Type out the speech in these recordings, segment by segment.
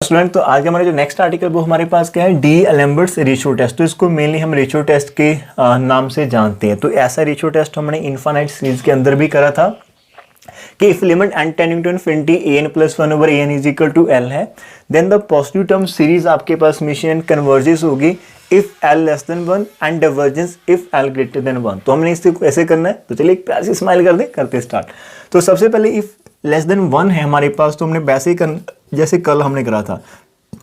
Student, तो आज हमारा जो नेक्स्ट आर्टिकल वो हमारे पास क्या है, डी-एलेम्बर्ट्स रेशियो टेस्ट। तो इसको मेनली हम रेशियो टेस्ट के नाम से जानते हैं। तो ऐसा रेशियो टेस्ट हमने इनफाइनाइट सीरीज के अंदर भी करा था कि if limit n tending to infinity an+1 over an is equal to l है, then the positive term series आपके पास हमेशा कन्वर्जेस होगी if l less than 1 and divergence if l greater than 1। तो हमने इसको ऐसे करना है। तो चलिए एक प्यार से स्माइल कर दे, करते स्टार्ट। तो सबसे पहले इफ लेस देन 1 है हमारे पास, तो हमने वैसे ही जैसे कल हमने करा था,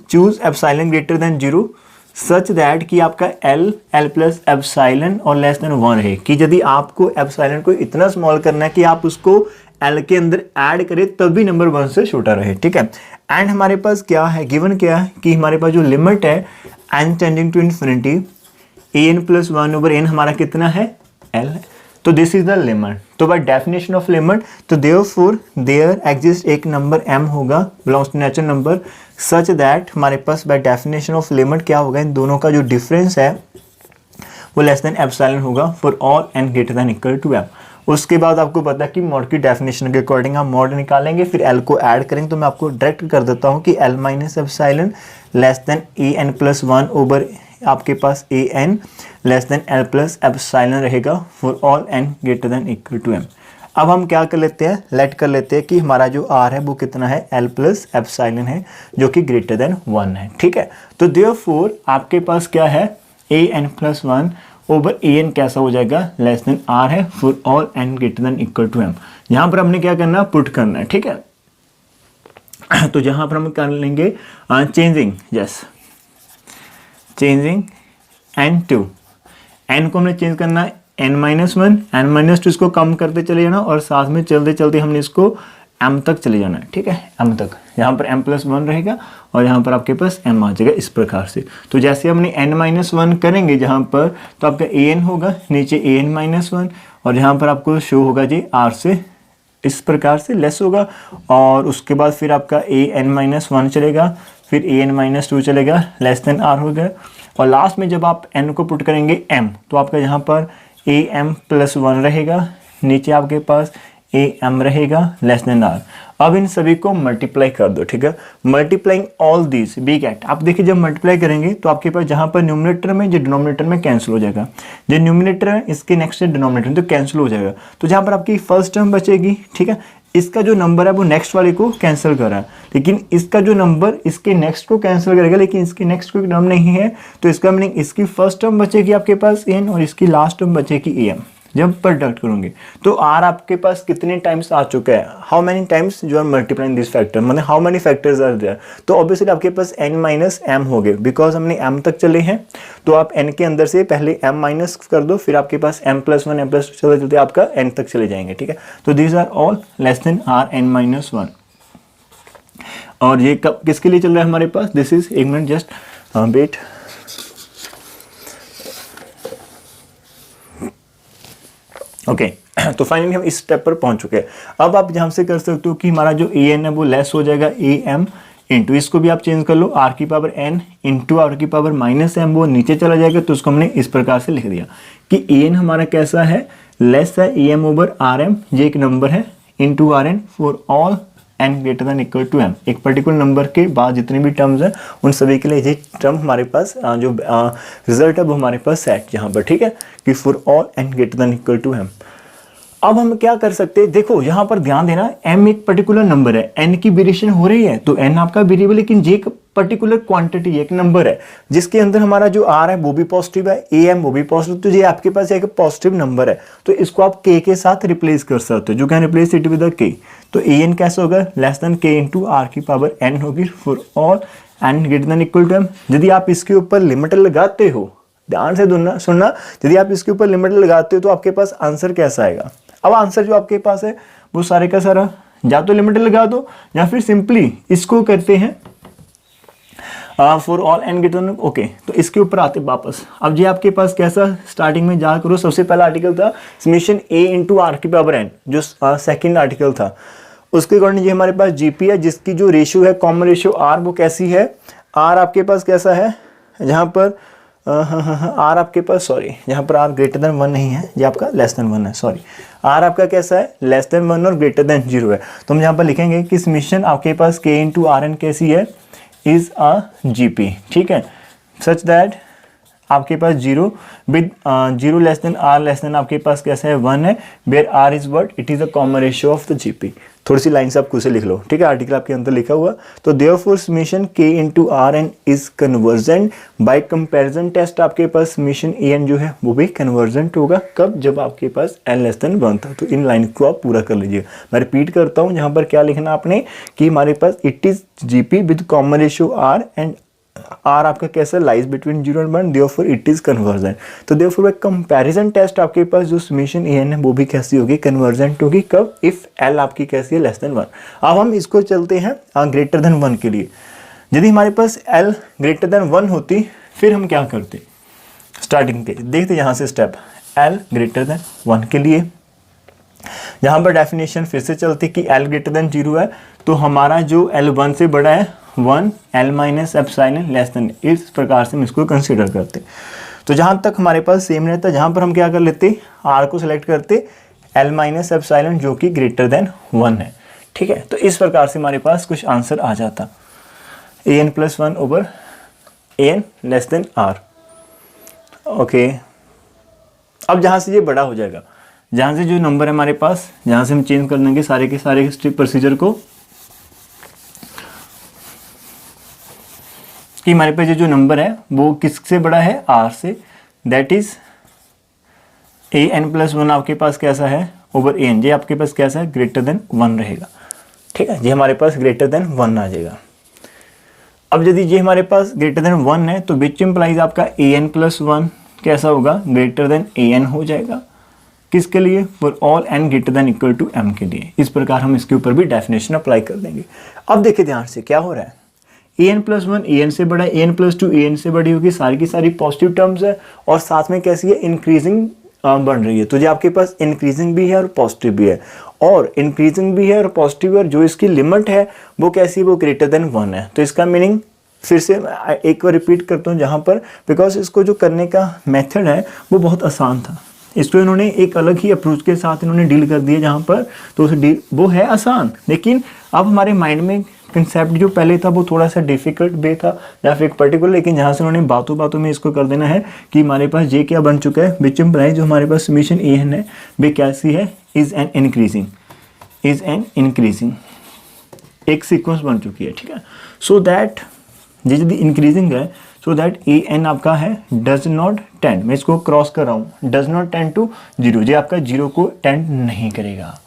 choose epsilon greater than 0 such that कि आपका l प्लस एप्सिलॉन और लेस देन 1 है। कि यदि आपको एप्सिलॉन को इतना स्मॉल करना है कि आप उसको l के अंदर ऐड करें तब भी नंबर 1 से छोटा रहे, ठीक है। एंड हमारे पास क्या है, गिवन क्या है कि हमारे पास जो लिमिट है n tending to infinity an+1 over n हमारा कितना है, l है। तो दिस इज द लिमिट। तो बाय डेफिनेशन ऑफ लिमिट, तो देयरफॉर देयर एग्जिस्ट एक नंबर m होगा belongs to natural number such that हमारे पास बाय डेफिनेशन ऑफ लिमिट क्या होगा, इन दोनों का जो डिफरेंस है वो लेस देन एप्सिलॉन होगा for all n greater than equal to m। उसके बाद आपको पता है कि मॉड की डेफिनेशन के अकॉर्डिंग हम मॉड निकालेंगे, फिर l को ऐड करेंगे। तो मैं आपको डायरेक्ट कर देता हूँ कि l minus epsilon less than an+1 over आपके पास an less than l plus epsilon रहेगा for all n greater than equal to m। अब हम क्या कर लेते हैं, लेट कर लेते हैं कि हमारा जो r है वो कितना है, l प्लस एप्सिलॉन है जो कि ग्रेटर देन 1 है, ठीक है। तो देयरफॉर आपके पास क्या है, an+1 ओवर an कैसा हो जाएगा, लेस देन r है for all n greater than equal to m। यहाँ पर हमने क्या करना, पुट करना है, ठीक है। तो जहाँ पर हम कर लेंगे चेंजिंग, यस चेंजिंग n को हमने चेंज करना है n-1, n-2 इसको कम करते चले जाना और साथ में चलते चलते हमने इसको m तक चले जाना है, ठीक है, m तक। यहाँ पर m+1 रहेगा और यहाँ पर आपके पास m आ जाएगा इस प्रकार से। तो जैसे हमने n-1 करेंगे जहाँ पर, तो आपका an होगा नीचे an-1 और यहाँ पर आपको शो होगा जी r से इस प्रकार से लेस होगा। और उसके बाद फिर आपका an-1 चलेगा, फिर an-2 चलेगा, लेस देन r हो गया। और लास्ट में जब आप n को पुट करेंगे m, तो आपका यहाँ पर am+1 रहेगा, नीचे आपके पास am रहेगा लेस देन r। अब इन सभी को मल्टीप्लाई कर दो, ठीक है। Multiplying all these we get, आप देखिए जब मल्टीप्लाई करेंगे तो आपके पास जहाँ पर न्यूमरेटर में जो डिनोमिनेटर में कैंसिल हो जाएगा, जो न्यूमरेटर है इसके नेक्स्ट डिनोमिनेटर में तो कैंसिल हो जाएगा। तो जहाँ पर आपकी फर्स्ट टर्म बचेगी, ठीक है, इसका जो नंबर है वो नेक्स्ट वाले को कैंसिल कर रहा है, लेकिन इसका जो नंबर इसके नेक्स्ट को कैंसिल करेगा, लेकिन इसके नेक्स्ट कोई टर्म नहीं है। तो इसका मीनिंग इसकी फर्स्ट टर्म बचेगी आपके पास n और इसकी लास्ट टर्म बचेगी am। जब प्रोडक्ट करोगे तो r आपके पास कितने टाइम्स आ चुका है, how many times you are multiplying this factor, मतलब how many factors are there. तो ऑब्वियसली आपके पास n माइनस m हो गए, बिकॉज हमने m तक चले हैं। तो आप n के अंदर से पहले m माइनस कर दो, फिर आपके पास m+1 m+2 चलते चलते आपका n तक चले जाएंगे, ठीक है। तो these are all less than r n-1। और ये कब किसके लिए चल रहा है हमारे पास, दिस इज, एक मिनट जस्ट वेट, ओके। तो फाइनली हम इस स्टेप पर पहुंच चुके हैं। अब आप यहाँ से कर सकते हो कि हमारा जो an है वो लेस हो जाएगा am इंटू, इसको भी आप चेंज कर लो, r की पावर n इंटू r की पावर -m, वो नीचे चला जाएगा। तो उसको हमने इस प्रकार से लिख दिया कि an हमारा कैसा है, लेस है am ओवर rm, ये एक नंबर है, into rn for all n greater than equal to m। एक पर्टिकुलर नंबर के बाद जितने भी टर्म्स हैं उन सभी के लिए ये टर्म हमारे पास जो रिजल्ट है वो हमारे पास सेट यहाँ पर, ठीक है, कि for all n greater than equal to m। अब हम क्या कर सकते हैं, देखो यहाँ पर ध्यान देना, m एक पर्टिकुलर नंबर है, n की वेरिएशन हो रही है तो n आपका वेरिएबल, लेकिन ये एक पर्टिकुलर क्वांटिटी एक नंबर है जिसके अंदर हमारा जो r है वो भी पॉजिटिव है, am वो भी पॉजिटिव। तो ये आपके पास एक पॉजिटिव नंबर है, तो इसको आप k के साथ रिप्लेस कर सकते हो, जो can replace it with k। तो an कैसे होगा, less than k into r की पावर n होगी for all n greater than equal to m। यदि आप इसके ऊपर लिमिट लगाते हो, ध्यान से सुनना, यदि आप इसके ऊपर लिमिट लगाते हो तो आपके पास आंसर कैसा आएगा। अब आंसर जो आपके पास है वो सारे का सारा या तो लिमिट लगा दो या फिर सिंपली इसको करते हैं for all n greater then, okay. तो इसके ऊपर आते वापस। अब ये आपके पास कैसा, स्टार्टिंग में जा करो, सबसे पहला आर्टिकल था समेशन a इंटू r की पावर n, जो सेकेंड आर्टिकल था। उसके अकॉर्डिंग ये हमारे पास जीपी है, जिसकी जो रेशियो है, कॉमन रेशियो r, वो कैसी है, r आपके पास कैसा है, जहाँ पर आर आपके पास, सॉरी यहाँ पर आर ग्रेटर देन 1 नहीं है, ये आपका लेस देन 1 है, सॉरी। आर आपका कैसा है, लेस देन 1 और ग्रेटर देन 0 है। तो हम यहाँ पर लिखेंगे कि समेशन आपके पास k इंटू आर एन कैसी है, इज अ जीपी, ठीक है, सच दैट आपके पास zero with zero less than r less than आपके पास कैसा है 1 है, where r is what, it is a common ratio of the GP. थोड़ी सी लाइन से आप खुद से लिख लो, ठीक है, आर्टिकल आपके अंदर लिखा हुआ। तो therefore summation k into r n is convergent by comparison test, आपके पास समेशन ए एन जो है वो भी कन्वर्जेंट होगा, कब, जब आपके पास n लेस देन 1 था। तो इन लाइन को आप पूरा कर लीजिए। मैं रिपीट करता हूँ, यहाँ पर क्या लिखना आपने कि हमारे पास it is GP with common ratio r and r आपका कैसा lies between 0 and 1, therefore it is convergent. तो देयरफॉर कंपैरिजन टेस्ट आपके पास जो समेशन ए एन है वो भी कैसी होगी, कन्वर्जेंट होगी, कब, इफ एल आपकी कैसी है लेस देन 1। अब हम इसको चलते हैं ग्रेटर देन 1 के लिए। यदि हमारे पास एल ग्रेटर देन 1 होती फिर हम क्या करते, स्टार्टिंग के देखते यहाँ से स्टेप, एल ग्रेटर देन 1 के लिए यहाँ पर डेफिनेशन फिर से चलती कि एल ग्रेटर देन 0 है तो हमारा जो एल 1 से बड़ा है 1 L minus epsilon less then, इस प्रकार से हम इसको कंसीडर करते। तो जहाँ तक हमारे पास सेम रहता है, जहाँ पर हम क्या कर लेते, आर को सिलेक्ट करते एल माइनस एप्सिलॉन जो कि ग्रेटर देन 1 है, ठीक है। तो इस प्रकार से हमारे पास कुछ आंसर आ जाता, a n plus 1 over a n less than r. Okay, अब जहाँ से ये बड़ा हो जाएगा, जहाँ से जो नंबर है हमारे पास, जहाँ से हम चेंज कर देंगे सारे के सारे स्ट्रिक प्रोसीजर को, कि हमारे पास जो नंबर है वो किससे बड़ा है, आर से, that is a n plus 1 आपके पास कैसा है ओवर ए एन, ये आपके पास कैसा है, ग्रेटर देन 1 रहेगा, ठीक है, ये हमारे पास ग्रेटर देन 1 आ जाएगा। अब यदि ये हमारे पास ग्रेटर देन 1 है तो विच इम्प्लाइज आपका ए एन प्लस 1 कैसा होगा, ग्रेटर देन ए एन हो जाएगा, किसके लिए, for all n greater than equal to m के लिए। इस प्रकार हम इसके ऊपर भी डेफिनेशन अप्लाई कर देंगे। अब देखिए ध्यान से क्या हो रहा है, ए एन प्लस 1 ए एन से बड़ा है, ए एन प्लस 2 ए एन से बड़ी होगी, सारी की सारी पॉजिटिव टर्म्स है और साथ में कैसी है, इंक्रीजिंग बन रही है। तो जो आपके पास इंक्रीजिंग भी है और पॉजिटिव भी है, और इंक्रीजिंग भी है और पॉजिटिव है, और जो इसकी लिमिट है वो कैसी है, वो ग्रेटर देन 1 है। तो इसका मीनिंग फिर से एक बार रिपीट करता हूँ जहाँ पर, बिकॉज इसको जो करने का मेथड है वो बहुत आसान था, इसको इन्होंने एक अलग ही अप्रोच के साथ इन्होंने डील कर दिया जहाँ पर, तो वो है आसान, लेकिन अब हमारे माइंड में कंसेप्ट जो पहले था वो थोड़ा सा डिफिकल्ट वे था या फिर एक पर्टिकुलर, लेकिन जहाँ से उन्होंने बातों बातों में इसको कर देना है कि हमारे पास ये क्या बन चुका है, विच इम्प्लाइज जो हमारे पास समेशन ए एन है वे कैसी है, इज एन इंक्रीजिंग, एक सीक्वेंस बन चुकी है, ठीक है। सो दैट ये यदि इंक्रीजिंग है, सो दैट ए एन आपका है डज नॉट टेंड, मैं इसको क्रॉस कर रहा हूँ, डज नॉट टेंड टू 0, ये आपका 0 को टेंड नहीं करेगा।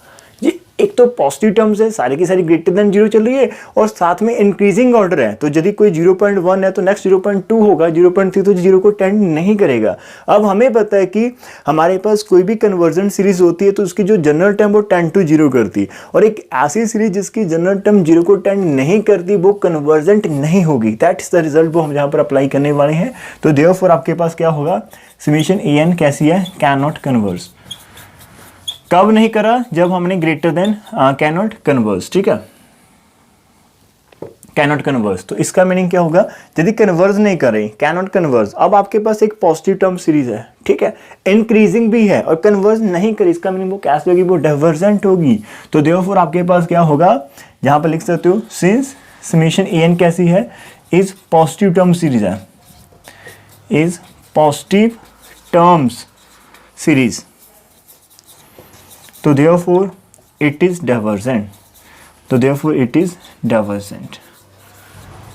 ये एक तो पॉजिटिव टर्म्स है, सारी की सारी ग्रेटर देन 0 चल रही है और साथ में इंक्रीजिंग ऑर्डर है, तो यदि कोई 0.1 है तो नेक्स्ट 0.2 होगा, 0.3 तो 0 को टेंड नहीं करेगा। अब हमें पता है कि हमारे पास कोई भी कन्वर्जन सीरीज होती है तो उसकी जो जनरल टर्म वो टेंड टू 0 करती है, और एक ऐसी सीरीज जिसकी जनरल टर्म 0 को टेंड नहीं करती वो कन्वर्जेंट नहीं होगी। दैट इज द रिजल्ट वो हम यहाँ पर अप्लाई करने वाले हैं। तो देयरफॉर आपके पास क्या होगा, समेशन ए एन कैसी है, कैन नॉट कन्वर्ज। कब नहीं करा, जब हमने greater than can not converge, ठीक है, कैन नॉट कन्वर्ज। तो इसका मीनिंग क्या होगा, यदि कन्वर्ज नहीं कर रही, कैन नॉट कन्वर्ज। अब आपके पास एक पॉजिटिव टर्म सीरीज है, ठीक है, इंक्रीजिंग भी है और कन्वर्ज नहीं करी, इसका मीनिंग वो कैसे होगी, वो डाइवर्जेंट होगी। तो देयरफॉर आपके पास क्या होगा, जहां पर लिख सकते हो सिंस समेशन ए एन कैसी है, इज पॉजिटिव टर्म सीरीज है, इज पॉजिटिव टर्म्स सीरीज, तो therefore it is divergent, तो therefore it is divergent,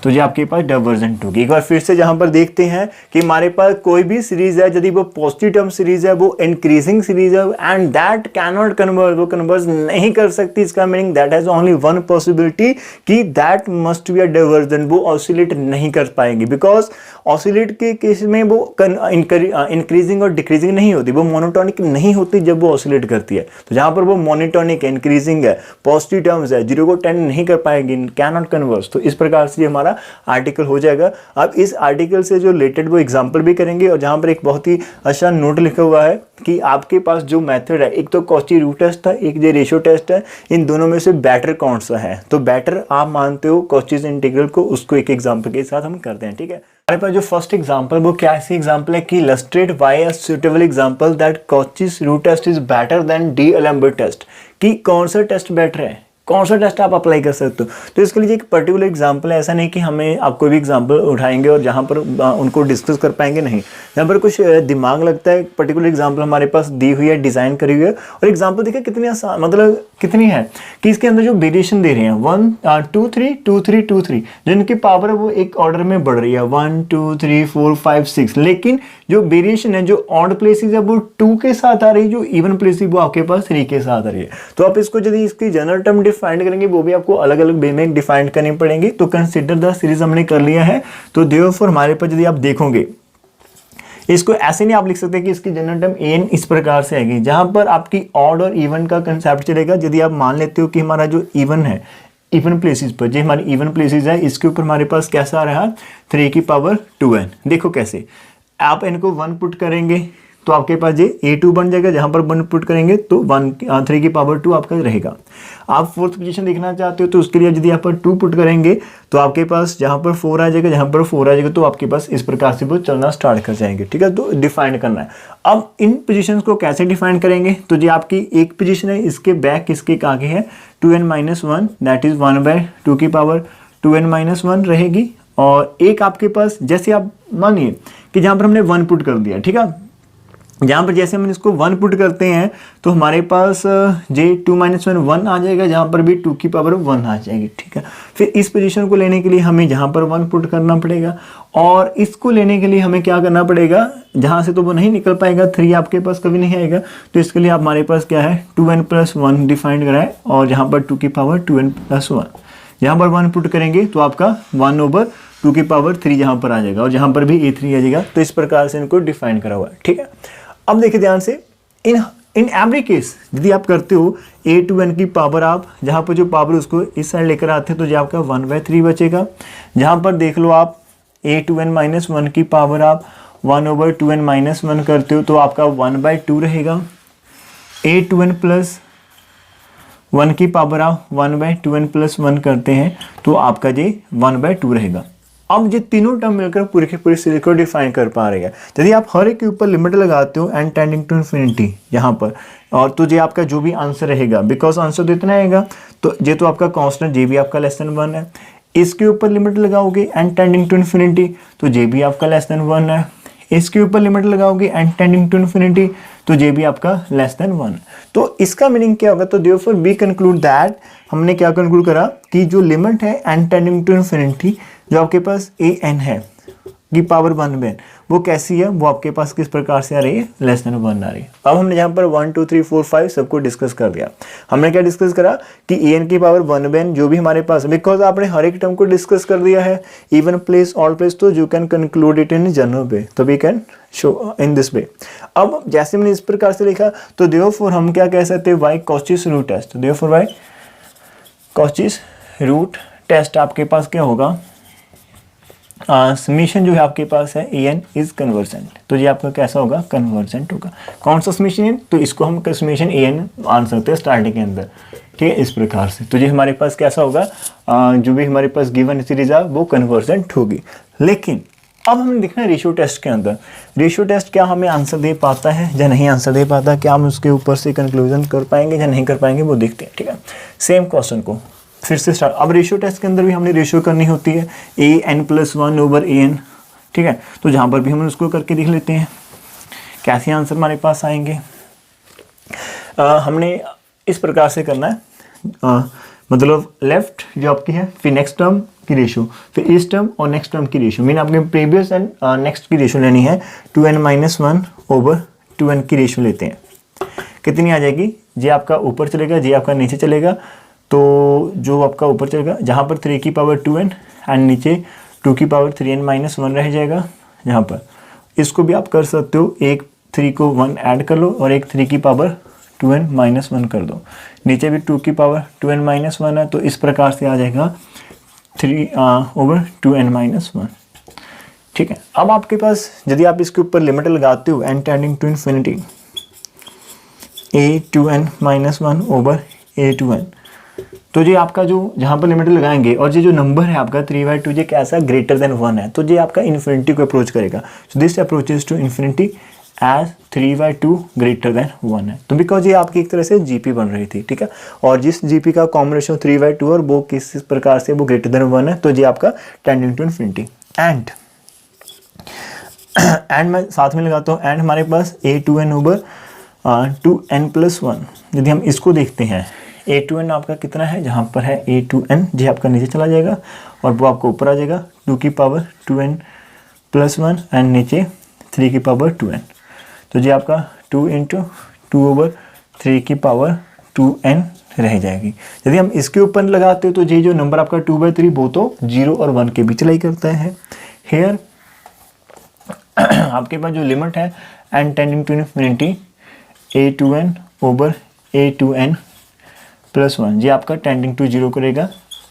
तो ये आपके पास डाइवर्जेंट होगी। एक बार फिर से जहां पर देखते हैं कि हमारे पास कोई भी सीरीज है, यदि वो पॉजिटिव टर्म सीरीज है, वो इंक्रीजिंग सीरीज है and that can not converge, वो कन्वर्ज नहीं कर सकती, इसका meaning that has only one possibility कि that must be a divergent, वो ऑसिलेट नहीं कर पाएंगी, बिकॉज ऑसिलेट के केस में वो इंक्रीजिंग और डिक्रीजिंग नहीं होती, वो मोनोटोनिक नहीं होती जब वो ऑसिलेट करती है। तो जहां पर वो मोनोटोनिक है, इंक्रीजिंग है, पॉजिटिव टर्म्स है, 0 को टेंड नहीं कर पाएंगी, कैन नॉट कन्वर्ज। तो इस प्रकार से हमारा आर्टिकल हो जाएगा। अब इस आर्टिकल से जो रिलेटेड वो एग्जांपल भी करेंगे, और जहां पर एक बहुत ही अच्छा नोट लिखा हुआ है कि आपके पास जो मेथड है, एक तो कॉची रूट टेस्ट था, एक जो रेशियो टेस्ट है, इन दोनों में से बेटर कौन सा है, तो बेटर आप मानते हो कॉचीज इंटीग्रल को, उसको एक एग्जांपल के साथ हम करते हैं, ठीक है। हमारे पास जो फर्स्ट एग्जांपल वो क्या ऐसी एग्जांपल है कि illustrate why a suitable example that Cauchy's root test is better than D'Alembert test, कि कौन सा टेस्ट बेटर है, कौन सा टेस्ट आप अप्लाई कर सकते हो। तो इसके लिए एक पर्टिकुलर एग्जांपल है, ऐसा नहीं कि हमें आप कोई भी एग्जांपल उठाएंगे और जहाँ पर उनको डिस्कस कर पाएंगे, नहीं, जहाँ पर कुछ दिमाग लगता है, पर्टिकुलर एग्जांपल हमारे पास दी हुई है, डिज़ाइन करी हुई है, और एग्जांपल देखिए कितनी आसान, मतलब कितनी है कि इसके अंदर जो वेरिएशन दे रहे हैं 1 2 3 2 3 2 3, जो इनकी पावर है वो एक ऑर्डर में बढ़ रही है 1 2 3 4 5 6, लेकिन जो वेरिएशन है, जो ऑड प्लेसेस है वो 2 के साथ आ रही है, जो इवन प्लेसेस वो आपके पास 3 के साथ आ रही है। तो आप इसको यदि इसकी जनरल टर्म डिफाइन करेंगे वो भी आपको अलग अलग वे में डिफाइन करनी पड़ेंगी। तो कंसिडर द सीरीज हमने कर लिया है। तो देयरफॉर हमारे पास यदि आप देखोगे, इसको ऐसे नहीं आप लिख सकते कि इसकी जनरल टर्म an इस प्रकार से आएगी, जहां पर आपकी ऑड और इवन का कंसेप्ट चलेगा। यदि आप मान लेते हो कि हमारा जो इवन है, इवन प्लेसेस पर, जो हमारी इवन प्लेसेस है, इसके ऊपर हमारे पास कैसा आ रहा है 3 की पावर 2n। देखो कैसे आप n को 1 पुट करेंगे तो आपके पास ये a2 बन जाएगा, जहां पर 1 पुट करेंगे तो 3 की पावर 2 आपका रहेगा। आप फोर्थ पोजीशन देखना चाहते हो तो उसके लिए यदि यहाँ पर 2 पुट करेंगे तो आपके पास जहां पर 4 आ जाएगा, जहां पर 4 आ जाएगा तो आपके पास इस प्रकार से वो चलना स्टार्ट कर जाएंगे। ठीक है, तो डिफाइन करना है। अब इन पोजीशंस को कैसे डिफाइन करेंगे, तो ये आपकी एक पोजीशन है, इसके बैक इसके आगे है 2n-1, दैट इज 1/2 की पावर 2n-1 रहेगी। और एक आपके पास, जैसे आप मानिए कि जहां पर हमने 1 पुट कर दिया, ठीक है, जहाँ पर जैसे हम इसको 1 पुट करते हैं तो हमारे पास j 2-1 1 आ जाएगा, जहाँ पर भी 2 की पावर 1 आ जाएगी। ठीक है, फिर इस पोजीशन को लेने के लिए हमें जहाँ पर 1 पुट करना पड़ेगा, और इसको लेने के लिए हमें क्या करना पड़ेगा, जहाँ से तो वो नहीं निकल पाएगा, 3 आपके पास कभी नहीं आएगा, तो इसके लिए हमारे पास क्या है 2n+1 डिफाइंड करा है, और जहाँ पर 2 की पावर 2n+1, यहाँ पर 1 पुट करेंगे तो आपका 1/2 की पावर 3 जहाँ पर आ जाएगा, और जहाँ पर भी a3 आ जाएगा। तो इस प्रकार से इनको डिफाइन करा हुआ है। ठीक है, अब देखिए ध्यान से, इन एवरी केस यदि आप करते हो a2n की पावर, आप जहाँ पर जो पावर उसको इस साइड लेकर आते हैं तो जो आपका 1/3 बचेगा। जहाँ पर देख लो आप a2n-1 की पावर आप 1/2n-1 करते हो तो आपका 1/2 रहेगा। a2n+1 की पावर आप 1/2n+1 करते हैं तो आपका ये 1/2 रहेगा। अब ये तीनों टर्म मिलकर पूरे के पूरे सीरीज को डिफाइन कर पा रहे हैं। यदि आप हर एक के ऊपर लिमिट लगाते हो n टेंडिंग टू इन्फिनिटी यहाँ पर, और तो ये आपका जो भी आंसर रहेगा, बिकॉज आंसर तो इतना आएगा, तो ये तो आपका कांस्टेंट जे भी आपका <1 है। इसके ऊपर लिमिट लगाओगे n टेंडिंग टू इन्फिनिटी तो जे भी आपका <1 है। इसके ऊपर लिमिट लगाओगे n टेंडिंग टू इन्फिनिटी तो जे भी आपका <1। तो इसका मीनिंग क्या होगा, तो देयरफॉर वी कंक्लूड दैट, हमने क्या कंक्लूड करा कि जो लिमिट है n टेंडिंग टू इन्फिनिटी, जो आपके पास an है की पावर 1/n, वो कैसी है, वो आपके पास किस प्रकार से आ रही है, <1 आ रही है। अब हमने यहाँ पर 1 2 3 4 5 सबको डिस्कस कर दिया। हमने क्या डिस्कस करा कि an की पावर 1/n जो भी हमारे पास, बिकॉज आपने हर एक टर्म को डिस्कस कर दिया है, इवन प्लेस ऑल प्लेस, तो you can conclude it in general way, तो we can show in this way. अब जैसे हमने इस प्रकार से लिखा तो देयरफॉर हम क्या कह सकते हैं, y Cauchy's root test, therefore y Cauchy's root test आपके पास क्या होगा, समीशन जो है आपके पास है an इज कन्वर्जेंट, तो ये आपका कैसा होगा, कन्वर्जेंट होगा। कौन सा समीशन है, तो इसको हम समीशन an मान सकते हैं स्टार्टिंग के अंदर। ठीक है, इस प्रकार से तो ये हमारे पास कैसा होगा, जो भी हमारे पास गिवन सीरीज है वो कन्वर्जेंट होगी। लेकिन अब हमें देखना है रेशियो टेस्ट के अंदर, रेशियो टेस्ट क्या हमें आंसर दे पाता है या नहीं आंसर दे पाता, क्या हम उसके ऊपर से कंक्लूजन कर पाएंगे या नहीं कर पाएंगे, वो देखते हैं। ठीक है, सेम क्वेश्चन को फिर से स्टार्ट। अब रेशियो टेस्ट के अंदर भी हमने रेशियो करनी होती है an+1/an। ठीक है, तो जहाँ पर भी हम उसको करके देख लेते हैं कैसे आंसर हमारे पास आएंगे। हमने इस प्रकार से करना है, मतलब लेफ्ट जो आपकी है, फिर नेक्स्ट टर्म की रेशियो, फिर इस टर्म और नेक्स्ट टर्म की रेशियो, मीन आपने प्रीवियस एंड नेक्स्ट की रेशियो लेनी है। 2n-1/2n की रेशियो लेते हैं, कितनी आ जाएगी, जे आपका ऊपर चलेगा, जे आपका नीचे चलेगा, तो जो आपका ऊपर चलेगा जहाँ पर 3 की पावर 2n एंड नीचे 2 की पावर 3n-1 रह जाएगा। जहाँ पर इसको भी आप कर सकते हो, एक 3 को 1 ऐड कर लो और एक 3 की पावर 2n-1 कर दो, नीचे भी 2 की पावर 2n-1 है, तो इस प्रकार से आ जाएगा 3/2n-1। ठीक है, अब आपके पास यदि आप इसके ऊपर लिमिट लगाते हो n tending to infinity a2n-1/a2n, तो ये आपका जो जहाँ पर लिमिट लगाएंगे और ये जो नंबर है आपका 3/2 ये कैसा ग्रेटर देन 1 है, तो ये आपका इन्फिनिटी को अप्रोच करेगा। So this approaches to infinity as 3/2 greater than 1 है। तो बिकॉज ये आपकी एक तरह से जीपी बन रही थी, ठीक है, और जिस जीपी का कॉमन रेशियो 3/2 और वो किस प्रकार से वो ग्रेटर देन 1 है, तो ये आपका टेंडिंग टू इन्फिनिटी। एंड मैं साथ में लगाता हूँ, एंड हमारे पास a2n ओवर 2n+1। यदि हम इसको देखते हैं, a2n आपका कितना है, जहाँ पर है a2n, ये आपका नीचे चला जाएगा और वो आपको ऊपर आ जाएगा 2 की पावर 2n+1 एंड नीचे 3 की पावर 2n। तो ये आपका 2 × 2/3 की पावर 2n रह जाएगी। यदि हम इसके ऊपर लगाते हो तो ये जो नंबर आपका 2/3 वो तो 0 और 1 के बीच लाई करता है। हेयर आपके पास जो लिमिट है n tending to infinity a2n ओवर a2n+1, ये आपका टेंडिंग टू 0 करेगा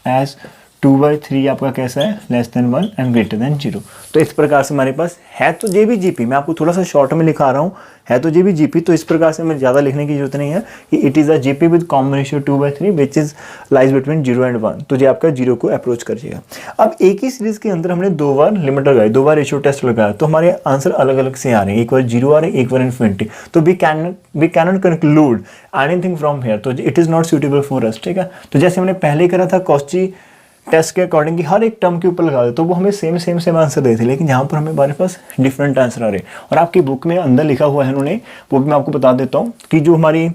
एज 2/3 आपका कैसा है, less than 1 and greater than 0। तो इस प्रकार से हमारे पास है तो ये भी जीपी, मैं आपको थोड़ा सा शॉर्ट में लिखा रहा हूँ, है तो ये भी जीपी, तो इस प्रकार से हमें ज़्यादा लिखने की जरूरत नहीं है कि it is a GP with common ratio 2/3 which is lies between 0 and 1। तो ये आपका 0 को अप्रोच करिएगा। अब एक ही सीरीज के अंदर हमने 2 बार लिमिट लगाई, 2 बार रेशियो टेस्ट लगाया, तो हमारे आंसर अलग अलग से आ रहे हैं, एक बार 0 आ रहे हैं, एक बार इन्फिनिटी। तो we cannot conclude anything from here, तो it is not suitable for us, ठीक है। तो जैसे हमने पहले करा था कॉची टेस्ट के अकॉर्डिंग कि हर एक टर्म के ऊपर लगा दे, तो वो हमें सेम आंसर देते थे, लेकिन यहाँ पर हमें हमारे पास डिफरेंट आंसर आ रहे हैं। और आपकी बुक में अंदर लिखा हुआ है उन्होंने, वो भी मैं आपको बता देता हूँ कि जो हमारी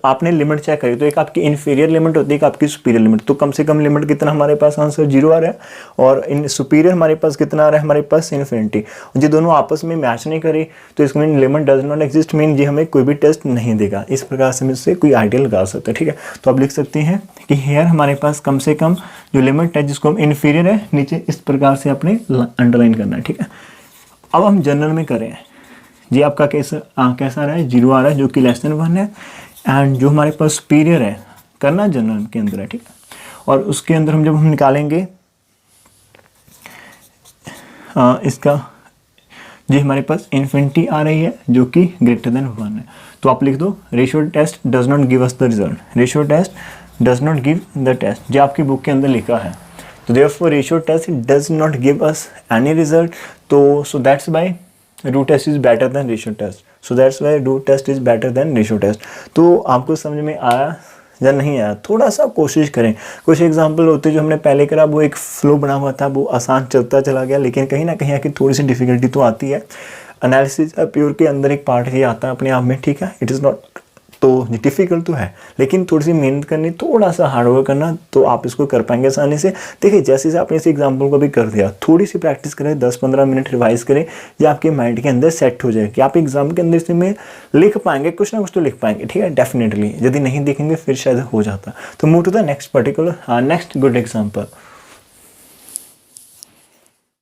आपने लिमिट चेक करी, तो एक आपकी इन्फीरियर लिमिट होती है, एक आपकी सुपीरियर लिमिट। तो कम से कम लिमिट कितना हमारे पास आंसर 0 आ रहा है, और इन सुपीरियर हमारे पास कितना आ रहा है, हमारे पास इन्फिनिटी। ये दोनों आपस में मैच नहीं करी, तो इसका mean limit does not exist, mean ये हमें कोई भी टेस्ट नहीं देगा। इस प्रकार से हम इससे कोई आइडिया लगा सकते हैं, ठीक है। तो आप लिख सकते हैं कि हेयर हमारे पास कम से कम जो लिमिट है जिसको हम इन्फीरियर है, नीचे इस प्रकार से अपने अंडरलाइन करना है, ठीक है। अब हम जनरल में करें, ये आपका कैसा आ रहा है, 0 आ रहा है, जो कि लेस देन 1 है, एंड जो हमारे पास सुपीरियर है करना जनरल के अंदर है, ठीक है। और उसके अंदर जब हम निकालेंगे इसका, जो हमारे पास इन्फिनिटी आ रही है जो कि ग्रेटर देन 1 है, तो आप लिख दो ratio test does not give us the result, ratio test does not give the test, जो आपकी बुक के अंदर लिखा है। तो therefore ratio test does not give us any result, तो so that's by root test is better than ratio test, so that's why root test is better than ratio test. तो आपको समझ में आया या नहीं आया, थोड़ा सा कोशिश करें। कुछ एग्जांपल होते जो हमने पहले करा, वो एक फ्लो बना हुआ था, वो आसान चलता चला गया, लेकिन कहीं ना कहीं आके थोड़ी सी डिफिकल्टी तो आती है। एनालिसिस प्योर के अंदर एक पार्ट ही आता है अपने आप में, ठीक है। इट इज़ नॉट तो डिफ़िकल्ट तो है, लेकिन थोड़ी सी मेहनत करनी, थोड़ा सा हार्डवर्क करना, तो आप इसको कर पाएंगे आसानी से। देखिए जैसे से आपने इस एग्जाम्पल को भी कर दिया, थोड़ी सी प्रैक्टिस करें, 10-15 मिनट रिवाइज करें, ये आपके माइंड के अंदर सेट हो जाए कि आप एग्जाम के अंदर इसमें लिख पाएंगे, कुछ ना कुछ तो लिख पाएंगे, ठीक है, डेफिनेटली। यदि नहीं देखेंगे फिर शायद हो जाता। तो move to the next good example.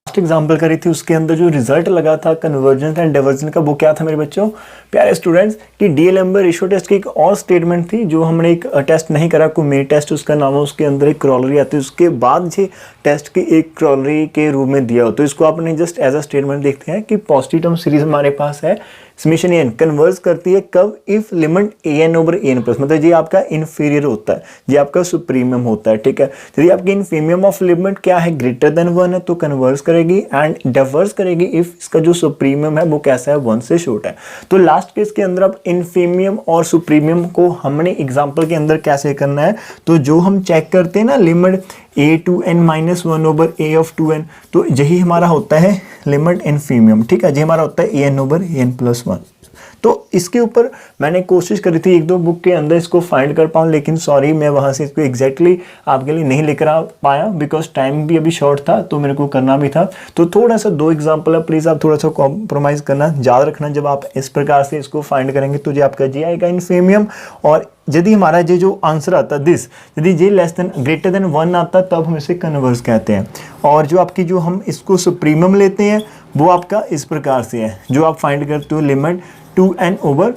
Example करी थी, उसके अंदर जो रिजल्ट लगा था कन्वर्जेंस एंड डाइवर्जेंस का, वो क्या था मेरे बच्चों, प्यारे स्टूडेंट्स, कि डीएलएम्बर रेशियो टेस्ट की एक और स्टेटमेंट थी जो हमने एक टेस्ट नहीं करा, कुमेर टेस्ट उसका नाम है, उसके अंदर एक क्रॉलरी आती है, उसके बाद ये टेस्ट की एक क्रॉलरी के रूप में दिया हो। तो इसको आपने जस्ट एज अ स्टेटमेंट देखते हैं कि पॉजिटिव टर्म सीरीज हमारे पास है, समेशन एन कन्वर्ज करती है कब, if limit an over an plus, मतलब ये आपका इन्फीरियर होता है, ये आपका सुप्रीमियम होता है, ठीक है। यदि आपकी इन्फीमियम ऑफ लिमिट क्या है, ग्रेटर देन 1 है, तो कन्वर्ज करेगी, एंड डाइवर्स करेगी इफ इसका जो सुप्रीमियम है वो कैसा है, 1 से छोटा है। तो लास्ट केस के अंदर अब इन्फीमियम और सुप्रीमियम को हमने एग्जाम्पल के अंदर कैसे करना है, तो जो हम चेक करते हैं ना limit a2n-1 over a of 2n, तो यही हमारा होता है लिमिट इन्फीमियम, ठीक है, ये हमारा होता है an ओवर an+1। तो इसके ऊपर मैंने कोशिश करी थी 1-2 बुक के अंदर इसको फाइंड कर पाऊँ, लेकिन सॉरी मैं वहाँ से इसको एग्जैक्टली आपके लिए नहीं लेकर आ पाया, बिकॉज टाइम भी अभी शॉर्ट था, तो मेरे को करना भी था। तो थोड़ा सा 2 एग्जाम्पल है, प्लीज़ आप थोड़ा सा कॉम्प्रोमाइज़ करना, याद रखना, जब आप इस प्रकार से इसको फाइंड करेंगे तो ये आपका जे आएगा इन्फीमियम, और यदि हमारा ये जो आंसर आता है दिस, यदि ये लेस देन ग्रेटर देन 1 आता तब हम इसे कन्वर्स कहते हैं। और जो आपकी जो हम इसको सुप्रीमियम लेते हैं वो आपका इस प्रकार से है, जो आप फाइंड करते हो लिमिट 2n ओवर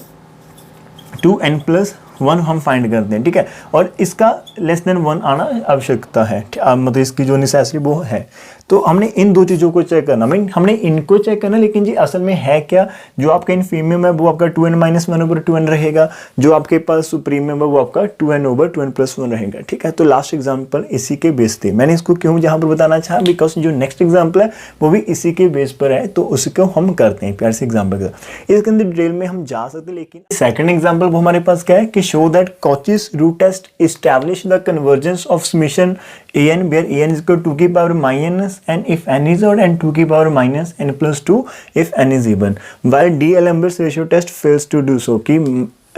2n+1 हम फाइंड करते हैं, ठीक है। और इसका लेस देन 1 आना आवश्यकता है, मतलब इसकी जो नेसेसिटी वो है। तो हमने इन दो चीज़ों को चेक करना, मीन हमने इनको चेक करना, लेकिन जी असल में है क्या, जो आपका इनफीमियम है वो आपका 2n-1/2n रहेगा, जो आपके पास सुप्रीमियम है वो आपका 2n/2n+1 रहेगा। ठीक है, तो लास्ट एग्जांपल इसी के बेस थे। मैंने इसको क्यों यहाँ पर बताना चाहा, बिकॉज जो नेक्स्ट एग्जाम्पल है वो भी इसी के बेस पर है, तो उसको हम करते हैं प्यार से एग्जाम्पल के साथ। इसके अंदर डिटेल में हम जा सकते हैं, लेकिन सेकंड एग्जाम्पल वो हमारे पास क्या है कि show that Cauchy's root test establish the convergence of summation an where an is equal to 2 की power minus n if n is odd and 2 की power minus n+2 if n is even, while D-Alembert ratio test fails to do so। कि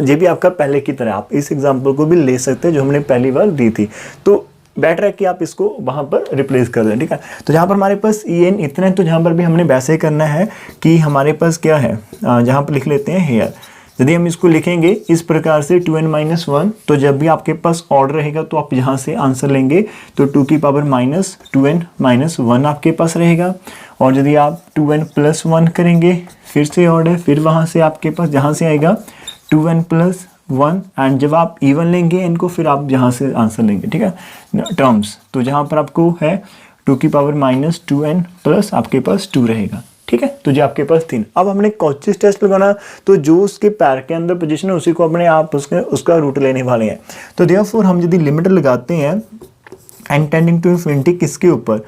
ये भी आपका पहले की तरह, आप इस एग्जाम्पल को भी ले सकते हैं जो हमने पहली बार दी थी, तो बेटर है कि आप इसको वहाँ पर रिप्लेस कर दें। ठीक है, तो जहाँ पर हमारे पास en इतना है, तो जहाँ पर भी हमने वैसे ही करना है कि हमारे पास क्या है, जहाँ पर लिख लेते हैं हेयर, यदि हम इसको लिखेंगे इस प्रकार से 2n-1, तो जब भी आपके पास ऑर्डर रहेगा तो आप यहाँ से आंसर लेंगे, तो 2 की पावर -2n-1 आपके पास रहेगा। और यदि आप 2n+1 करेंगे, फिर से ऑर्डर, फिर वहाँ से आपके पास जहाँ से आएगा 2n+1, एंड जब आप इवन लेंगे इनको, फिर आप यहाँ से आंसर लेंगे। ठीक है, टर्म्स, तो जहाँ पर आपको है 2 की पावर -2n प्लस आपके पास 2 रहेगा। ठीक है, तो जो आपके पास 3। अब हमने कॉचीज टेस्ट लगाना, तो जो उसके पैर के अंदर पोजीशन है उसी को अपने आप उसका रूट लेने वाले हैं। तो देयरफॉर हम यदि लिमिट लगाते हैं n टेंडिंग टू इन्फिनिटी किसके ऊपर,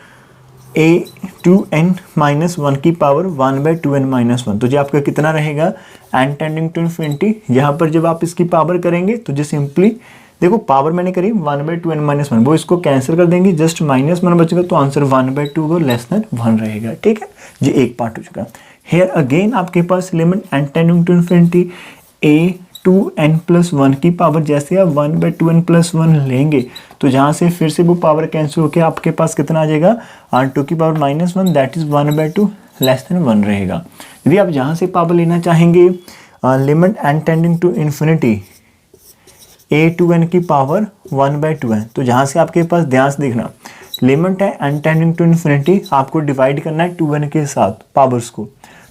a2n-1 की पावर 1/2n-1, तो जो आपका कितना रहेगा n टेंडिंग टू इन्फिनिटी। यहाँ पर जब आप इसकी पावर करेंगे तो जो सिंपली देखो पावर मैंने करी 1/2n-1, वो इसको कैंसिल कर देंगे, जस्ट -1 बचेगा, तो आंसर 1/2 को <1 रहेगा। ठीक है, ये एक पार्ट हो चुका। हेयर अगेन आपके पास limit n tending to infinity a2n+1 की पावर, जैसे आप 1/2n+1 लेंगे तो जहाँ से फिर से वो पावर कैंसिल होकर आपके पास कितना आ जाएगा, 2 की पावर -1, दैट इज 1/2 <1 रहेगा। यदि आप यहाँ से पावर लेना चाहेंगे limit n tending to infinity a2n की पावर 1/2n, तो जहाँ से आपके पास ध्यान से देखना लिमिट है n टेंडिंग टू इन्फिनिटी, आपको डिवाइड करना है 2n के साथ पावर्स को,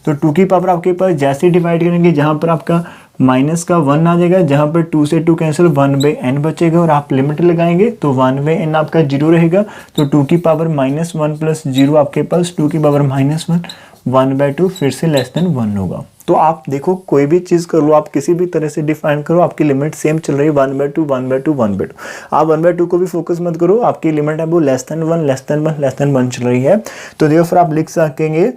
तो 2 की पावर आपके पास जैसे डिवाइड करेंगे, जहाँ पर आपका माइनस का 1 आ जाएगा, जहाँ पर 2 से 2 कैंसिल 1/n बचेगा, और आप लिमिट लगाएंगे तो 1/n आपका 0 रहेगा, तो 2 की पावर -1 प्लस 0 आपके पास 2 की पावर -1, 1/2 फिर से <1 होगा। तो आप देखो कोई भी चीज़ कर लो, आप किसी भी तरह से डिफाइन करो, आपकी लिमिट सेम चल रही है 1/2 1/2 1/2। आप 1/2 को भी फोकस मत करो, आपकी लिमिट है वो <1 चल रही है। तो देयरफॉर आप लिख सकेंगे,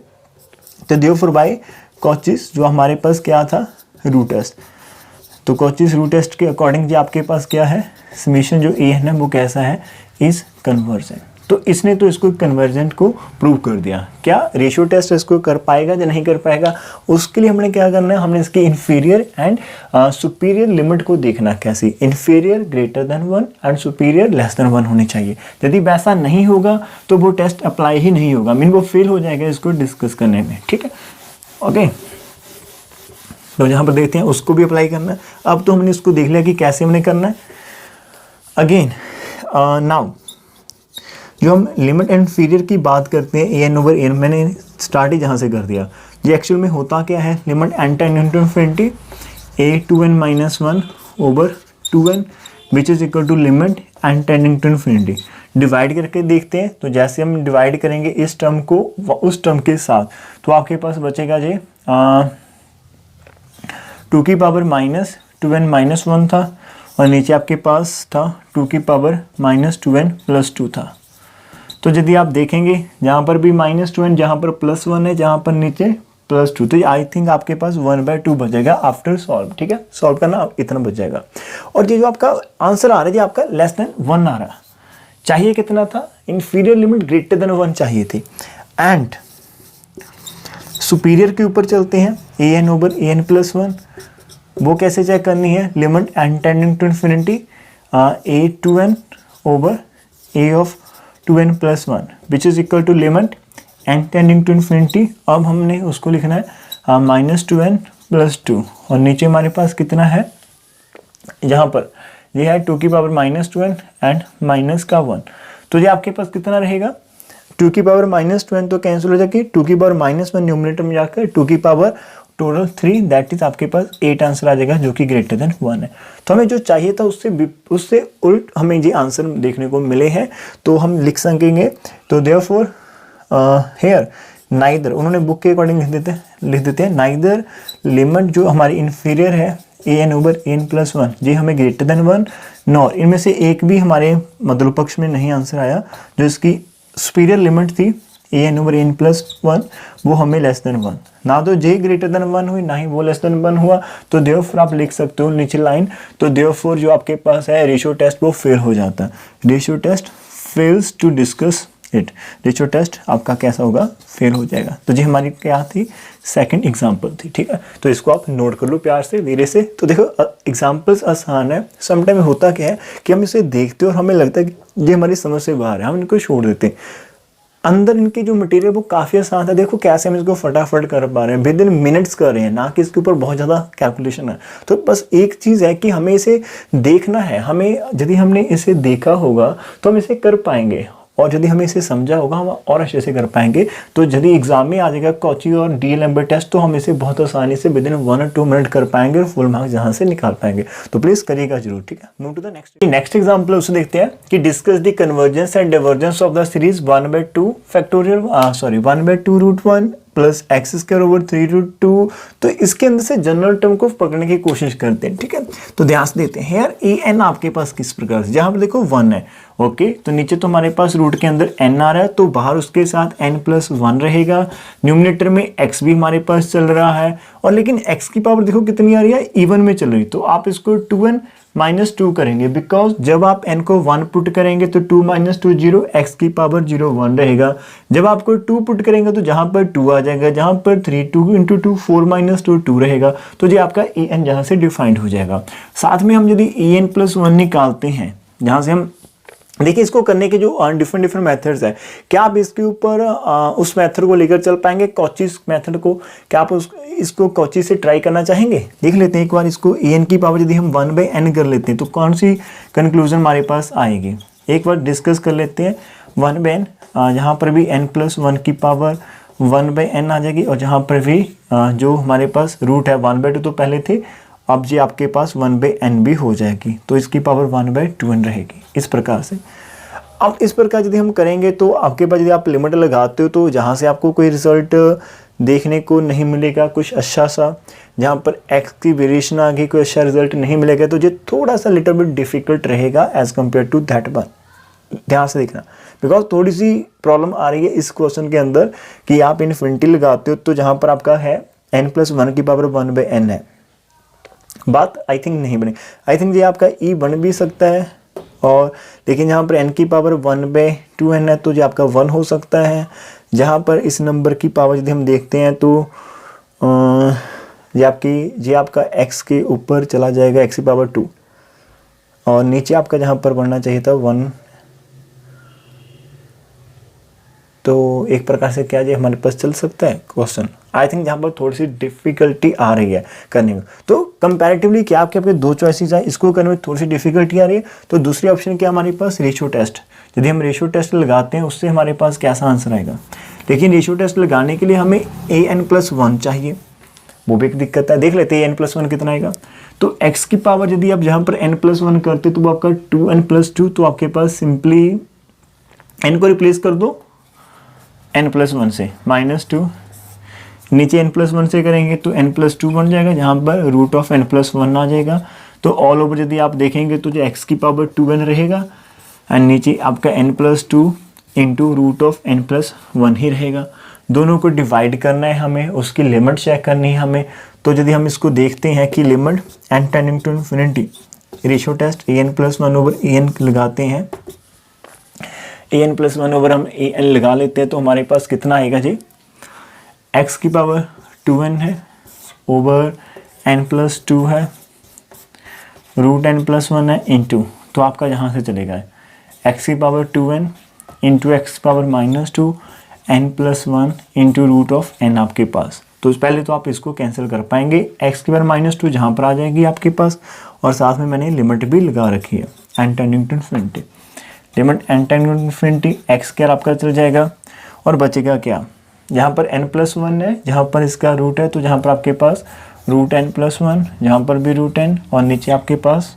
तो देयरफॉर बाय कॉचीज जो हमारे पास क्या था, रूट टेस्ट, तो कॉचीज रूट टेस्ट के अकॉर्डिंग जो आपके पास क्या है, समेशन जो ए है वो कैसा है, इज कन्वर्जेंट। तो इसने तो इसको कन्वर्जेंट को प्रूव कर दिया। क्या रेशियो टेस्ट इसको कर पाएगा या नहीं कर पाएगा, उसके लिए हमने क्या करना है, हमने इसकी इन्फीरियर एंड सुपीरियर लिमिट को देखना, कैसी inferior greater than 1 and superior <1 होनी चाहिए। यदि वैसा नहीं होगा तो वो टेस्ट अप्लाई ही नहीं होगा, मीन वो फेल हो जाएगा इसको डिस्कस करने में। ठीक है, ओके, तो जहाँ पर देखते हैं उसको भी अप्लाई करना है। अब तो हमने इसको देख लिया कि कैसे हमने करना है। अगेन नाउ जो हम लिमिट इन्फीरियर की बात करते हैं an/n, मैंने स्टार्ट ही जहाँ से कर दिया, ये एक्चुअल में होता क्या है, limit n tending to infinity a2n-1/2n which is equal to limit n tending to infinity. Divide करके देखते हैं, तो जैसे हम डिवाइड करेंगे इस टर्म को उस टर्म के साथ, तो आपके पास बचेगा जी 2 की पावर -2n-1 था, और नीचे आपके पास था 2 की पावर -2n+2 था। तो यदि आप देखेंगे जहाँ पर भी -2n, जहाँ पर +1 है, जहाँ पर नीचे +2, तो आई थिंक आपके पास 1/2 बचेगा आफ्टर सॉल्व। ठीक है, सॉल्व करना इतना बच जाएगा। और ये जो आपका आंसर आ रहा है, जो आपका <1 आ रहा, चाहिए कितना था, इन्फीरियर लिमिट ग्रेटर देन 1 चाहिए थी। एंड सुपीरियर के ऊपर चलते हैं, an/an+1, वो कैसे चेक करनी है, limit n tending to infinity a2n/a(2n+1 which is equal to limit n tending to infinity. अब हमने उसको लिखना है -2n+2, और नीचे हमारे पास कितना है, यहाँ पर ये है 2 की पावर -2n एंड -1, तो ये आपके पास कितना रहेगा, 2 की पावर -2n तो कैंसिल हो जाएगी, 2 की पावर -1 न्यूमरेटर में जाकर 2 की पावर टोटल 3, दैट इज आपके पास 8 आंसर आ जाएगा, जो कि ग्रेटर देन 1 है। तो हमें जो चाहिए था उससे उल्ट हमें ये आंसर देखने को मिले हैं, तो हम लिख सकेंगे। तो देयरफॉर हेयर नाइदर, उन्होंने बुक के अकॉर्डिंग लिख देते हैं नाइदर लिमिट जो हमारी इन्फीरियर है an ओवर an प्लस 1 जी हमें ग्रेटर देन 1 नॉर, इनमें से एक भी हमारे मध्य पक्ष में नहीं आंसर आया, जो इसकी सुपीरियर लिमिट थी an ओवर an प्लस 1 वो हमें लेस देन 1, ना तो j ग्रेटर देन 1 हुई ना ही वो लेस देन 1 हुआ, तो देयरफॉर आप लिख सकते हो नीचे लाइन, तो देयरफॉर जो आपके पास है रेशियो टेस्ट वो फेल हो जाता है, ratio test fails to discuss it, ratio test आपका कैसा होगा, फेल हो जाएगा। तो जी हमारी क्या थी, सेकंड एग्जांपल थी, ठीक है। तो इसको आप नोट कर लो प्यार से धीरे से। तो देखो एग्जांपल्स आसान है, समटाइम होता क्या है कि हम इसे देखते हैं और हमें लगता है कि ये हमारी समझ से बाहर है, हम इनको छोड़ देते हैं, अंदर इनके जो मटेरियल वो काफ़ी आसान था। देखो कैसे हम इसको फटाफट कर पा रहे हैं, विद इन मिनट्स कर रहे हैं, ना कि इसके ऊपर बहुत ज़्यादा कैलकुलेशन है। तो बस एक चीज़ है कि हमें इसे देखना है, हमें यदि हमने इसे देखा होगा तो हम इसे कर पाएंगे, और यदि हमें इसे समझा होगा हम और अच्छे से कर पाएंगे। तो यदि एग्जाम में आ जाएगा कॉची और डीएलएमबी टेस्ट तो हम इसे बहुत आसानी से विद इन 1 और 2 मिनट कर पाएंगे और फुल मार्क्स जहां से निकाल पाएंगे। तो प्लीज करिएगा जरूर, ठीक है। Move to the next example उसे देखते हैं कि discuss the convergence and divergence of the series 1/2 factorial 1/2 root 1 plus x square over 3 root 2। तो इसके अंदर से जनरल टर्म को पकड़ने की कोशिश करते हैं, ठीक है। तो ध्यान से देते हैं यार, ए एन आपके पास किस प्रकार से, जहां पर देखो 1 है, ओके। तो नीचे तो हमारे पास रूट के अंदर n आ रहा है, तो बाहर उसके साथ n प्लस 1 रहेगा। न्यूमिनेटर में x भी हमारे पास चल रहा है, और लेकिन x की पावर देखो कितनी आ रही है, इवन में चल रही। तो आप इसको 2n माइनस 2 करेंगे, बिकॉज जब आप n को 1 पुट करेंगे तो 2 माइनस 2 0, x की पावर 0 1 रहेगा। जब आपको 2 पुट करेंगे तो जहां पर 2 आ जाएगा, जहां पर 3 2 इंटू 2 4 माइनस 2 2 रहेगा। तो ये आपका ए एन जहां से डिफाइंड हो जाएगा। साथ में हम यदि ए एन प्लस 1 निकालते हैं, जहां से हम देखिए इसको करने के जो डिफरेंट मेथड्स है, क्या आप इसके ऊपर उस मेथड को लेकर चल पाएंगे, कॉचीज मेथड को, क्या आप इसको कॉची से ट्राई करना चाहेंगे? देख लेते हैं एक बार इसको, ए एन की पावर यदि हम 1/n कर लेते हैं तो कौन सी कंक्लूजन हमारे पास आएगी, एक बार डिस्कस कर लेते हैं। 1/n जहाँ पर भी n प्लस 1 की पावर 1/n आ जाएगी, और जहाँ पर भी जो हमारे पास रूट है 1/2 तो पहले थे, अब जी आपके पास 1/n भी हो जाएगी, तो इसकी पावर 1/2n रहेगी, इस प्रकार से। अब इस प्रकार यदि हम करेंगे तो आपके पास यदि आप लिमिट लगाते हो तो जहाँ से आपको कोई रिजल्ट देखने को नहीं मिलेगा कुछ अच्छा सा, जहाँ पर x की वेरिएशन आ गई कोई अच्छा रिजल्ट नहीं मिलेगा, तो ये थोड़ा सा लिटिल बिट डिफिकल्ट रहेगा as compare to that one. ध्यान से देखना, बिकॉज थोड़ी सी प्रॉब्लम आ रही है इस क्वेश्चन के अंदर कि आप इन्फिनिटी लगाते हो तो जहाँ पर आपका है n प्लस 1 की पावर 1/n है, बात आई थिंक नहीं बनी। आई थिंक ये आपका ई बन भी सकता है, और लेकिन यहाँ पर n की पावर 1/2n है तो ये आपका 1 हो सकता है। जहाँ पर इस नंबर की पावर यदि हम देखते हैं तो ये आपका x के ऊपर चला जाएगा, x की पावर 2, और नीचे आपका जहाँ पर बढ़ना चाहिए था 1। तो एक प्रकार से क्या ये हमारे पास चल सकता है क्वेश्चन, आई थिंक जहाँ पर थोड़ी सी डिफिकल्टी आ रही है करने में। तो कंपैरेटिवली क्या आपके दो चॉइसेस है, इसको करने में थोड़ी सी डिफिकल्टी आ रही है, तो दूसरी ऑप्शन क्या हमारे पास, रेशियो टेस्ट। यदि हम रेशियो टेस्ट लगाते हैं उससे हमारे पास कैसा आंसर आएगा। लेकिन रेशियो टेस्ट लगाने के लिए हमें an प्लस 1 चाहिए, वो भी एक दिक्कत है। देख लेते हैं an प्लस 1 कितना आएगा। तो x की पावर यदि आप जहाँ पर n प्लस 1 करते तो वो आपका 2n प्लस 2, तो आपके पास सिंपली n को रिप्लेस कर दो n प्लस 1 से, -2, नीचे n प्लस 1 से करेंगे तो n प्लस 2 बन जाएगा, जहाँ पर रूट ऑफ n प्लस 1 आ जाएगा। तो ऑल ओवर यदि आप देखेंगे तो जो x की पावर 2n रहेगा, एंड नीचे आपका n plus 2 into root of n plus 1 ही रहेगा। दोनों को डिवाइड करना है हमें, उसकी लिमिट चेक करनी है हमें। तो यदि हम इसको देखते हैं कि limit n tending to infinity, ratio test an plus 1 over an लगाते हैं, an प्लस 1 ओवर हम an लगा लेते हैं, तो हमारे पास कितना आएगा जी, x की पावर 2n है ओवर n प्लस 2 है, रूट n प्लस 1 है इंटू, तो आपका यहाँ से चलेगा x की power 2n into x power -2 n plus 1 into root of n आपके पास। तो पहले तो आप इसको कैंसिल कर पाएंगे, x की पावर -2 जहाँ पर आ जाएगी आपके पास, और साथ में मैंने लिमिट भी लगा रखी है n tending to infinity, limit n tending to infinity x क्या आपका चल जाएगा, और बचेगा क्या, यहाँ पर n प्लस 1 है, जहाँ पर इसका रूट है, तो जहाँ पर आपके पास रूट n प्लस 1, जहाँ पर भी रूट n, और नीचे आपके पास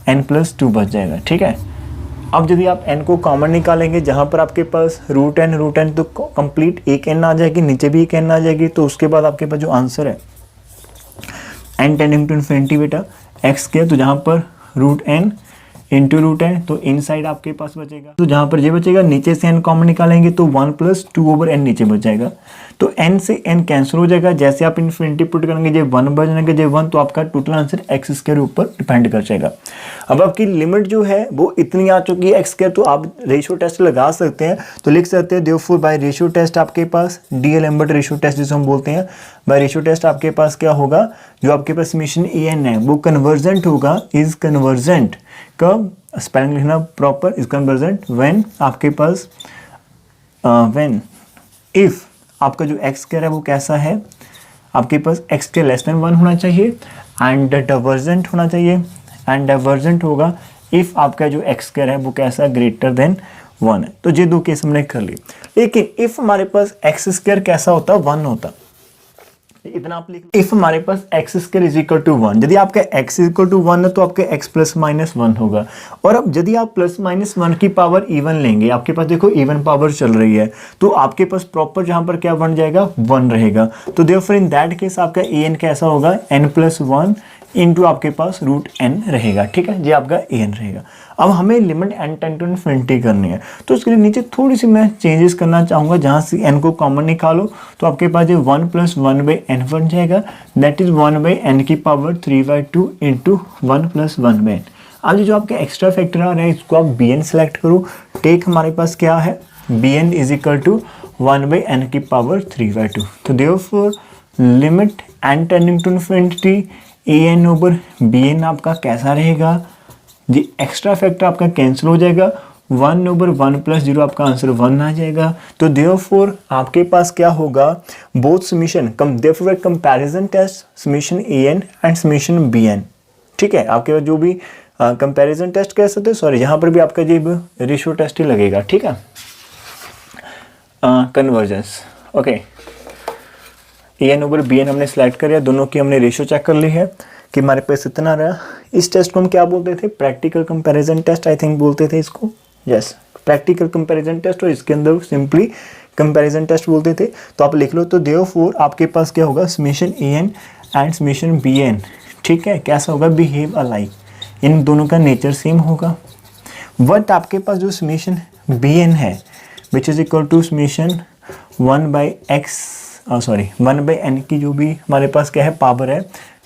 n प्लस 2 बच जाएगा, ठीक है। अब यदि आप n को कॉमन निकालेंगे, जहाँ पर आपके पास रूट एन तो कंप्लीट एक n आ जाएगी, नीचे भी एक n आ जाएगी, तो उसके बाद आपके पास जो आंसर है n टेंडिंग टू इन्फिनिटी बेटा x के, तो जहाँ पर root n into root n, तो इन साइड आपके पास बचेगा, तो जहाँ पर ये बचेगा नीचे से n कॉमन निकालेंगे तो 1 + 2/n नीचे बच जाएगा, तो n से n कैंसिल हो जाएगा, जैसे आप इन्फिनिटी पुट करेंगे जे 1 बच जाएंगे, जे 1, तो आपका टोटल आंसर एक्स स्क्वायर ऊपर डिपेंड कर जाएगा। अब आपकी लिमिट जो है वो इतनी आ चुकी है एक्स स्क्वायर, तो आप रेशियो टेस्ट लगा सकते हैं, तो लिख सकते हैं देयरफॉर बाय रेशियो टेस्ट आपके पास डी-एलेम्बर्ट रेशियो टेस्ट जिसे हम बोलते हैं, बाय रेशियो टेस्ट आपके पास क्या होगा, जो आपके पास समेशन en है वो कन्वर्जेंट होगा, इज कन्वर्जेंट, कब स्पेलिंग लिखना प्रॉपर, इज कन्वर्जेंट व्हेन आपके पास व्हेन इफ आपका जो एक्स स्क्वायर है वो कैसा है, आपके पास एक्स के लेस देन 1 होना चाहिए एंड डाइवर्जेंट होना चाहिए, एंड डाइवर्जेंट होगा इफ आपका जो एक्स स्क्वायर है वो कैसा ग्रेटर देन 1 है। तो ये दो केस हमने कर ली, लेकिन इफ हमारे पास एक्स स्क्वायर कैसा होता 1 होता, इतना आप लिख, इफ हमारे पास x square is equal to 1, यदि आपका x इज इक्वल टू 1 है तो आपका x ±1 होगा, और अब यदि आप +-1 की पावर इवन लेंगे, आपके पास देखो इवन पावर चल रही है, तो आपके पास प्रॉपर जहां पर क्या बन जाएगा 1 रहेगा, तो देयरफॉर इन दैट केस आपका an कैसा होगा n+1 इंटू आपके पास रूट n रहेगा, ठीक है, ये आपका an रहेगा। अब हमें limit n tend to infinity करनी है, तो उसके लिए नीचे थोड़ी सी मैं चेंजेस करना चाहूँगा, जहाँ से n को कॉमन निकालो तो आपके पास ये 1 + 1/n बन जाएगा, दैट इज 1/n की पावर 3/2 इंटू 1 + 1/n। अब जो आपके एक्स्ट्रा फैक्टर आ रहा है इसको आप bn सेलेक्ट करो, टेक हमारे पास क्या है bn is equal to 1/n की पावर 3/2, तो therefore limit n tending to infinity an/bn आपका कैसा रहेगा, जी एक्स्ट्रा फैक्टर आपका कैंसिल हो जाएगा, 1/1 + 0 आपका आंसर 1 आ जाएगा, तो देयरफॉर आपके पास क्या होगा, both summation therefore comparison test summation an and summation bn, ठीक है, आपके पास जो भी कंपैरिजन टेस्ट कह सकते हैं, सॉरी यहाँ पर भी आपका जो रेशियो टेस्ट ही लगेगा, ठीक है, कन्वर्जेंस, ओके, an/bn हमने सेलेक्ट कर लिया, दोनों की हमने रेशियो चेक कर ली है कि हमारे पास इतना रहा। इस टेस्ट को हम क्या बोलते थे, practical comparison test I think बोलते थे इसको, यस प्रैक्टिकल कंपैरिजन टेस्ट, और इसके अंदर सिंपली कंपैरिजन टेस्ट बोलते थे, तो आप लिख लो, तो देयरफॉर आपके पास क्या होगा summation an and summation bn, ठीक है, कैसा होगा बिहेव अलाइक, इन दोनों का नेचर सेम होगा, बट आपके पास जो समेशन bn है which is equal to summation 1/n की जो भी हमारे पास क्या है पावर है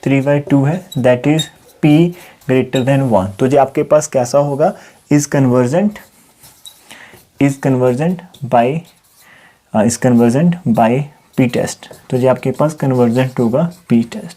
3/2 है, that is p greater than 1, तो जो आपके पास कैसा होगा is convergent by p test, तो जो आपके पास कन्वर्जेंट होगा p टेस्ट,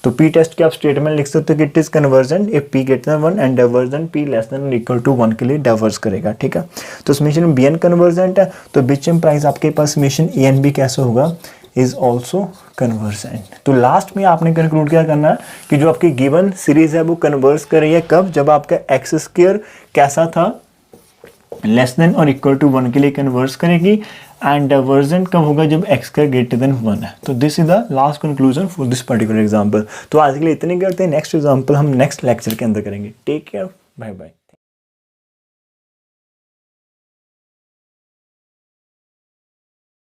तो p टेस्ट के आप स्टेटमेंट लिख सकते हो कि it is convergent if p greater than 1 and divergent p less than और इक्वल टू 1 के लिए डाइवर्स करेगा, ठीक है, तो समेशन bn कन्वर्जेंट है, तो बीच में प्राइस आपके पास समेशन an भी कैसा होगा इज ऑल्सो कन्वर्जेंट। तो लास्ट में आपने कंक्लूड क्या करना है कि जो आपकी गिवन सीरीज है वो कन्वर्स कर रही है कब, जब आपका एक्स स्क्वायर कैसा था लेस देन और इक्वल टू 1 के लिए कन्वर्स करेगी, एंड डाइवर्जेंट कब होगा जब एक्स स्क्वायर ग्रेटर देन 1 है। तो this is the last conclusion for this particular example. तो आज के लिए इतने करते हैं, नेक्स्ट एग्जांपल हम नेक्स्ट लेक्चर के अंदर करेंगे। Take care, bye bye.